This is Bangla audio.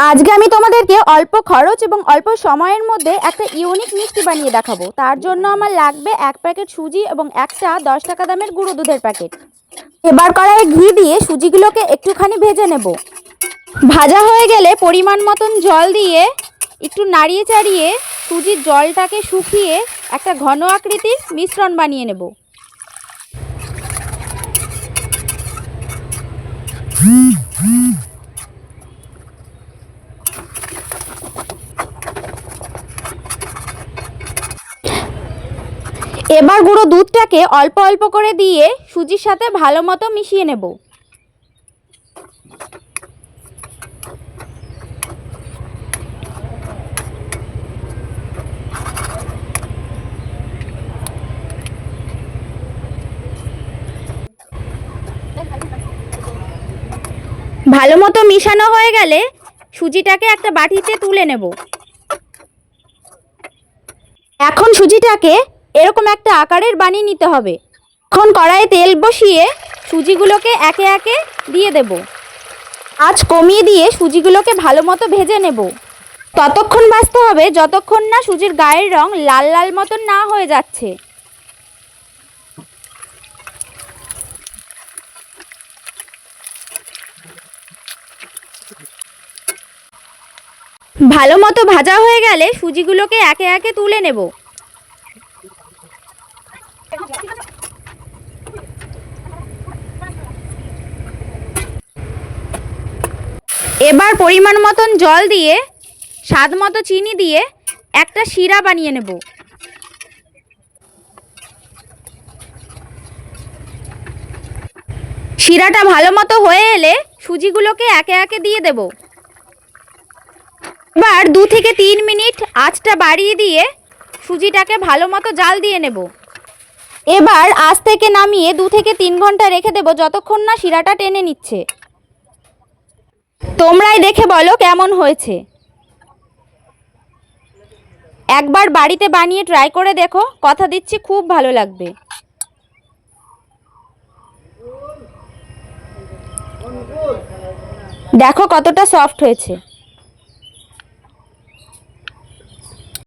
আজকে আমি তোমাদেরকে অল্প খরচ এবং অল্প সময়ের মধ্যে একটা ইউনিক মিষ্টি বানিয়ে দেখাবো। তার জন্য আমার লাগবে 1 প্যাকেট সুজি এবং একটা 10 টাকা দামের গুঁড়ো দুধের প্যাকেট। এবার কড়াইয়ে ঘি দিয়ে সুজিগুলোকে একটুখানি ভেজে নেব। ভাজা হয়ে গেলে পরিমাণ মতন জল দিয়ে একটু নাড়িয়ে চাড়িয়ে সুজির জলটাকে শুকিয়ে একটা ঘন আকৃতির মিশ্রণ বানিয়ে নেব। এবার গুঁড়ো দুধটাকে অল্প অল্প করে দিয়ে সুজির সাথে ভালো মতো মিশিয়ে নেব। ভালো মতো মিশানো হয়ে গেলে সুজিটাকে একটা বাটিতে তুলে নেব। এখন সুজিটাকে এরকম একটা আকারের বানিয়ে নিতে হবে। এখন কড়াইয়ে তেল বসিয়ে সুজিগুলোকে একে একে দিয়ে দেব। আঁচ কমিয়ে দিয়ে সুজিগুলোকে ভালো মতো ভেজে নেব। ততক্ষণ ভাজতে হবে যতক্ষণ না সুজির গায়ের রং লাল লাল মতন না হয়ে যাচ্ছে। ভালো মতো ভাজা হয়ে গেলে সুজিগুলোকে একে একে তুলে নেব। এবার পরিমাণ মতন জল দিয়ে স্বাদ মতো চিনি দিয়ে একটা শিরা বানিয়ে নেব। শিরাটা ভালো মতো হয়ে এলে সুজিগুলোকে একে একে দিয়ে দেব। এবার 2 থেকে 3 মিনিট আঁচটা বাড়িয়ে দিয়ে সুজিটাকে ভালো মতো জাল দিয়ে নেব। এবার আঁচ থেকে নামিয়ে 2 থেকে 3 ঘন্টা রেখে দেব যতক্ষণ না শিরাটা টেনে নিচ্ছে। তোমরাই দেখে বলো কেমন হয়েছে। একবার বাড়িতে বানিয়ে ট্রাই করে দেখো, কথা দিচ্ছি খুব ভালো লাগবে। দেখো কতটা সফট হয়েছে।